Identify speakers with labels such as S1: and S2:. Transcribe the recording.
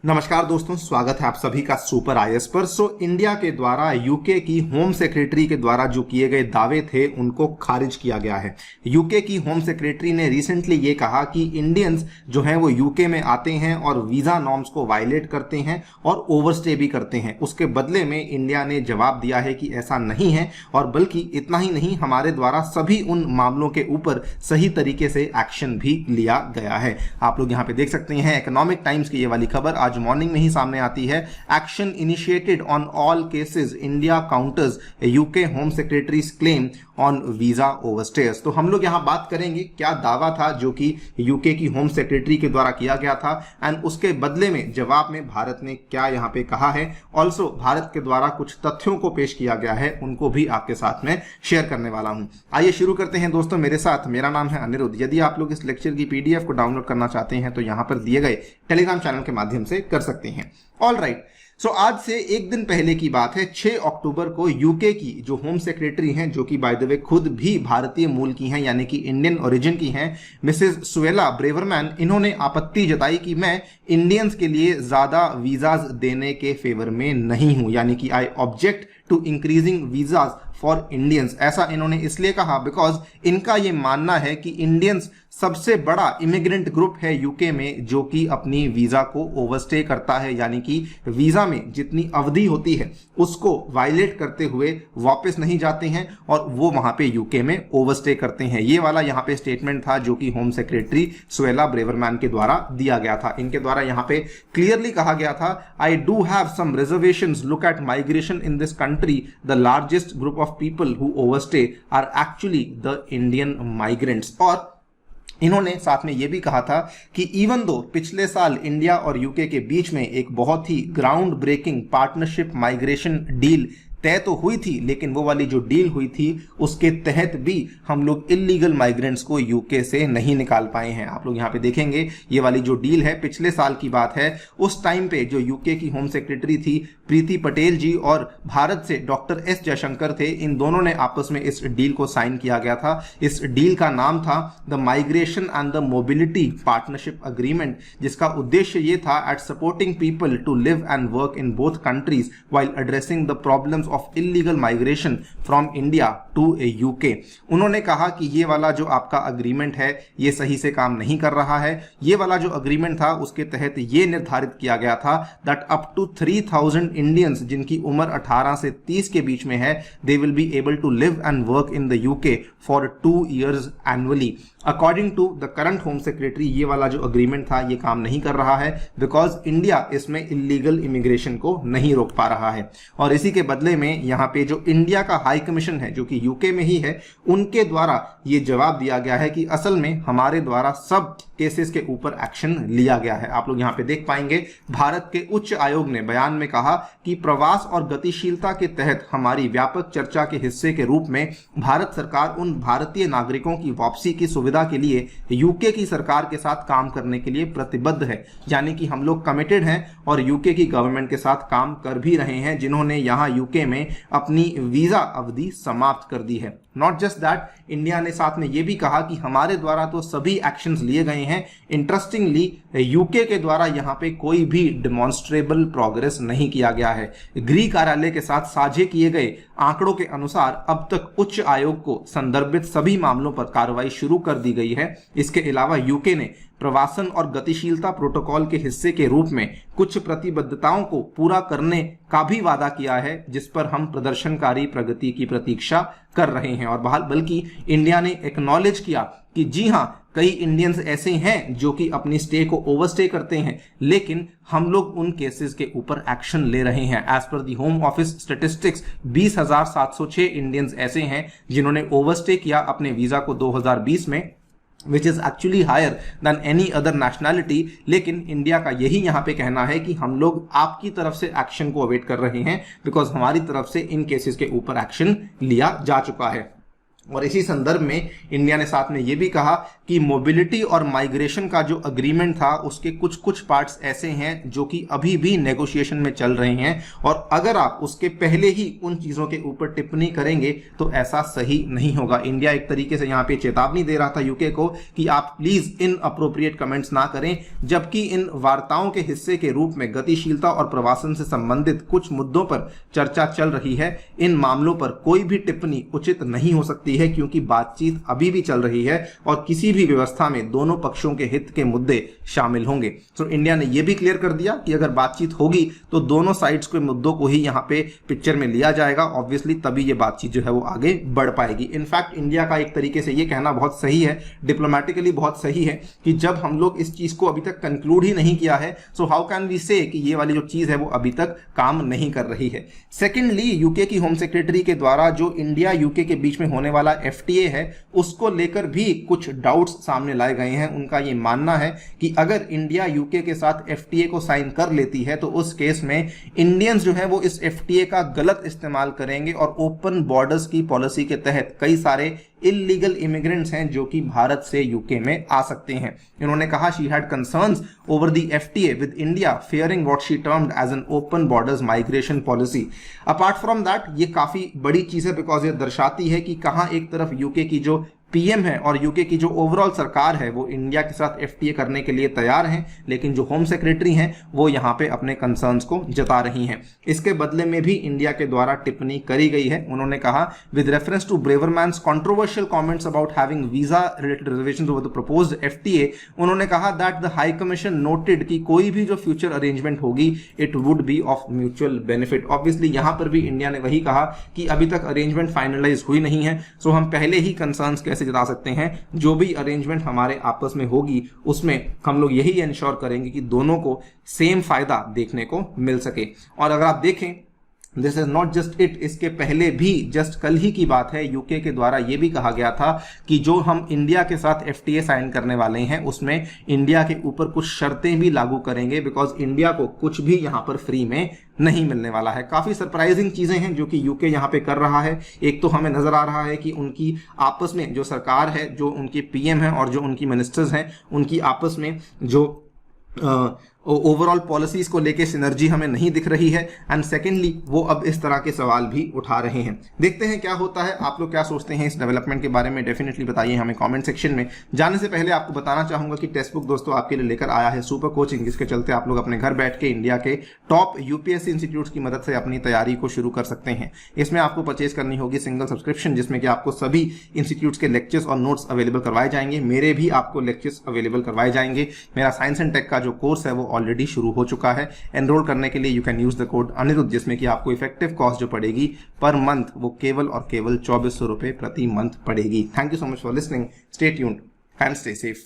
S1: नमस्कार दोस्तों, स्वागत है आप सभी का सुपर आईएएस पर। इंडिया के द्वारा यूके की होम सेक्रेटरी के द्वारा जो किए गए दावे थे उनको खारिज किया गया है। यूके की होम सेक्रेटरी ने रिसेंटली ये कहा कि इंडियंस जो हैं वो यूके में आते हैं और वीजा नॉर्म्स को वायलेट करते हैं और ओवरस्टे भी करते हैं। उसके बदले में इंडिया ने जवाब दिया है कि ऐसा नहीं है, और बल्कि इतना ही नहीं, हमारे द्वारा सभी उन मामलों के ऊपर सही तरीके से एक्शन भी लिया गया है। आप लोग यहाँ पे देख सकते हैं, इकोनॉमिक टाइम्स की ये वाली खबर आज मॉर्निंग में ही सामने आती है। Action initiated on all cases, India counters UK home secretary's claim on visa overstayers. तो हम लोग यहां बात करेंगे क्या दावा था जो कि यूके की होम सेक्रेटरी के द्वारा किया गया था, एंड उसके बदले में जवाब में भारत ने क्या यहां पे कहा है। ऑल्सो भारत के द्वारा कुछ तथ्यों को पेश किया गया है, उनको भी आपके साथ में शेयर करने वाला हूं। आइए शुरू करते हैं दोस्तों मेरे साथ। मेरा नाम है अनिरुद्ध। यदि आप लोग इस लेक्चर की पीडीएफ को डाउनलोड करना चाहते हैं तो यहां पर दिए गए टेलीग्राम चैनल के माध्यम से कर सकते हैं। ऑल राइट, सो आज से एक दिन पहले की बात है, 6 अक्टूबर को यूके की जो होम सेक्रेटरी हैं, जो कि बाय द वे खुद भी भारतीय मूल की हैं, यानी कि इंडियन ओरिजिन की हैं, मिसेस सुएला ब्रेवरमैन, इन्होंने आपत्ति जताई कि मैं इंडियंस के लिए ज्यादा वीजाज देने के फेवर में नहीं हूं, यानी कि I object to increasing visas for Indians. ऐसा इन्होंने इसलिए कहा बिकॉज इनका यह मानना है कि इंडियंस सबसे बड़ा इमिग्रेंट ग्रुप है यूके में जो कि अपनी वीजा को ओवरस्टे करता है, यानी कि वीजा में जितनी अवधि होती है उसको वायलेट करते हुए वापस नहीं जाते हैं और वो वहां पे यूके में ओवरस्टे करते हैं। ये वाला यहाँ पे स्टेटमेंट था जो कि होम सेक्रेटरी सुएला ब्रेवरमैन के द्वारा दिया गया था। इनके द्वारा यहाँ पे क्लियरली कहा गया था, I do have some reservations, look at migration in this country, the largest group of people who overstay are actually the Indian migrants. और इन्होंने साथ में यह भी कहा था कि इवन दो पिछले साल इंडिया और यूके के बीच में एक बहुत ही ground breaking partnership migration deal तय तो हुई थी, लेकिन वो वाली जो डील हुई थी उसके तहत भी हम लोग इलीगल माइग्रेंट्स को यूके से नहीं निकाल पाए हैं। आप लोग यहाँ पे देखेंगे ये वाली जो डील है पिछले साल की बात है। उस टाइम पे जो यूके की होम सेक्रेटरी थी प्रीति पटेल जी और भारत से डॉक्टर एस जयशंकर थे, इन दोनों ने आपस में इस डील को साइन किया गया था। इस डील का नाम था the migration and the mobility partnership agreement, जिसका उद्देश्य ये था at supporting people to live and work in both countries while addressing the problems of illegal migration from India to UK. उन्होंने कहा कि ये वाला जो आपका अग्रीमेंट है ये सही से काम नहीं कर रहा है। ये वाला जो अग्रीमेंट था उसके तहत ये निर्धारित किया गया था दैट अप टू 3000 इंडियंस जिनकी उम्र 18 से 30 के बीच में है, they will be able to live and work in the UK for 2 years annually. According to the current home secretary ये वाला जो अग्रीमेंट था ये काम नहीं कर रहा है बिकॉज इंडिया इसमें इलीगल इमिग्रेशन को नहीं रोक पा रहा है। और इसी के बदले में यहाँ पे जो इंडिया का हाई कमीशन है जो कि यूके में ही है, उनके द्वारा ये जवाब दिया गया है कि असल में हमारे द्वारा सब केसेस के ऊपर एक्शन लिया गया है। आप लोग यहाँ पे देख पाएंगे भारत के उच्च आयोग ने बयान में कहा कि प्रवास और गतिशीलता के तहत हमारी व्यापक चर्चा के हिस्से के रूप में भारत सरकार उन भारतीय नागरिकों की वापसी की सुविधा के लिए यूके की सरकार के साथ काम करने के लिए प्रतिबद्ध है। यानी कि हम लोग कमिटेड हैं और यूके की गवर्नमेंट के साथ काम कर भी रहे हैं जिन्होंने यहाँ यूके में अपनी वीजा अवधि समाप्त कर दी है। नॉट जस्ट दैट, इंडिया ने साथ में यह भी कहा कि हमारे द्वारा तो सभी एक्शंस लिए गए हैं। इंटरेस्टिंगली यूके के द्वारा यहाँ पे कोई भी डिमॉन्स्ट्रेबल प्रोग्रेस नहीं किया गया है। गृह कार्यालय के साथ साझे किए गए आंकड़ों के अनुसार अब तक उच्च आयोग को संदर्भित सभी मामलों पर कार्रवाई शुरू कर दी गई है। इसके अलावा यूके ने प्रवासन और गतिशीलता प्रोटोकॉल के हिस्से के रूप में कुछ प्रतिबद्धताओं को पूरा करने का भी वादा किया है, जिस पर हम प्रदर्शनकारी प्रगति की प्रतीक्षा कर रहे हैं। और बल्कि इंडिया ने एक्नॉलेज किया कि जी हां, कई इंडियंस ऐसे हैं जो कि अपनी स्टे को ओवरस्टे करते हैं, लेकिन हम लोग उन केसेस के ऊपर एक्शन ले रहे हैं। As per the home office statistics 20,706 Indians ऐसे हैं जिन्होंने ओवरस्टे किया अपने वीजा को 2020 में, which is actually higher than any other nationality. लेकिन इंडिया का यही यहाँ पे कहना है कि हम लोग आपकी तरफ से एक्शन को अवेट कर रहे हैं बिकॉज हमारी तरफ से इन केसेस के ऊपर एक्शन लिया जा चुका है। और इसी संदर्भ में इंडिया ने साथ में यह भी कहा कि मोबिलिटी और माइग्रेशन का जो अग्रीमेंट था उसके कुछ कुछ पार्ट्स ऐसे हैं जो कि अभी भी नेगोशिएशन में चल रहे हैं, और अगर आप उसके पहले ही उन चीजों के ऊपर टिप्पणी करेंगे तो ऐसा सही नहीं होगा। इंडिया एक तरीके से यहां पे चेतावनी दे रहा था यूके को कि आप प्लीज इन अप्रोप्रिएट कमेंट्स ना करें, जबकि इन वार्ताओं के हिस्से के रूप में गतिशीलता और प्रवासन से संबंधित कुछ मुद्दों पर चर्चा चल रही है। इन मामलों पर कोई भी टिप्पणी उचित नहीं हो सकती है क्योंकि बातचीत अभी भी चल रही है और किसी भी व्यवस्था में दोनों पक्षों के हित के मुद्दे शामिल होंगे। तो इंडिया ने यह भी क्लियर कर दिया कि अगर बातचीत होगी तो दोनों साइड्स के मुद्दों को ही यहां पे पिक्चर में लिया जाएगा, ऑब्वियसली तभी ये बातचीत जो है वो आगे बढ़ पाएगी। इनफैक्ट इंडिया का एक तरीके से ये कहना बहुत सही है, डिप्लोमेटिकली बहुत सही है कि जब हम लोग इस चीज को अभी तक कंक्लूड ही नहीं किया है, सो हाउ कैन वी से कि ये वाली जो चीज है वो अभी तक काम नहीं कर रही है। सेकेंडली, यूके की होम सेक्रेटरी के द्वारा जो इंडिया यूके के बीच में होने वाला एफटीए है उसको लेकर भी कुछ डाउट्स सामने लाए गए हैं। उनका यह मानना है कि अगर इंडिया यूके के साथ एफटीए को साइन कर लेती है तो उस केस में इंडियंस जो है वो इस एफटीए का गलत इस्तेमाल करेंगे और ओपन बॉर्डर्स की पॉलिसी के तहत कई सारे इलीगल इमिग्रेंट्स हैं जो कि भारत से यूके में आ सकते हैं। इन्होंने कहा she had concerns over the FTA with India fearing what she termed as an open borders migration policy. Apart from that ये काफी बड़ी चीज है बिकॉज ये दर्शाती है कि कहां एक तरफ यूके की जो पीएम है और यूके की जो ओवरऑल सरकार है वो इंडिया के साथ एफटीए करने के लिए तैयार हैं, लेकिन जो होम सेक्रेटरी हैं वो यहां पे अपने कंसर्न्स को जता रही हैं। इसके बदले में भी इंडिया के द्वारा टिप्पणी करी गई है। उन्होंने कहा with reference to Braverman's controversial comments about having visa related reservations over the proposed FTA, उन्होंने कहा that the high commission noted कि कोई भी जो फ्यूचर अरेंजमेंट होगी it would be of mutual benefit. Obviously यहां पर भी इंडिया ने वही कहा कि अभी तक अरेंजमेंट फाइनलाइज हुई नहीं है, सो हम पहले ही कंसर्न्स कैसे जता सकते हैं। जो भी अरेंजमेंट हमारे आपस में होगी उसमें हम लोग यही इंश्योर करेंगे कि दोनों को सेम फायदा देखने को मिल सके। और अगर आप देखें this is not just it, इसके पहले भी जस्ट कल ही की बात है यूके के द्वारा यह भी कहा गया था कि जो हम इंडिया के साथ एफटीए साइन करने वाले हैं उसमें इंडिया के ऊपर कुछ शर्तें भी लागू करेंगे बिकॉज इंडिया को कुछ भी यहां पर फ्री में नहीं मिलने वाला है। काफी सरप्राइजिंग चीजें हैं जो कि यूके यहां पे कर रहा है। एक तो हमें नजर आ रहा है कि उनकी आपस में जो सरकार है, जो उनकी पीएम है और जो उनकी मिनिस्टर्स हैं, उनकी आपस में जो ओवरऑल पॉलिसीज को लेके सिनर्जी हमें नहीं दिख रही है। एंड सेकेंडली वो अब इस तरह के सवाल भी उठा रहे हैं। देखते हैं क्या होता है। आप लोग क्या सोचते हैं इस डेवलपमेंट के बारे में, डेफिनेटली बताइए हमें कमेंट सेक्शन में। जाने से पहले आपको बताना चाहूंगा कि टेक्स्ट बुक दोस्तों आपके लिए लेकर आया है सुपर कोचिंग, जिसके चलते आप लोग अपने घर बैठ के इंडिया के टॉप यूपीएससी इंस्टीट्यूट्स की मदद से अपनी तैयारी को शुरू कर सकते हैं। इसमें आपको परचेज करनी होगी सिंगल सब्सक्रिप्शन, जिसमें कि आपको सभी इंस्टीट्यूट्स के लेक्चर्स और नोट्स अवेलेबल करवाए जाएंगे। मेरे भी आपको लेक्चर्स अवेलेबल करवाए जाएंगे। मेरा साइंस एंड टेक का जो कोर्स है वो ऑलरेडी शुरू हो चुका है। एनरोल करने के लिए you can use the code Aniruddh, जिसमें कि आपको इफेक्टिव कॉस्ट जो पड़ेगी पर मंथ वो केवल और केवल 2400 रुपए प्रति मंथ पड़ेगी। Thank you so much for listening, stay tuned and stay safe.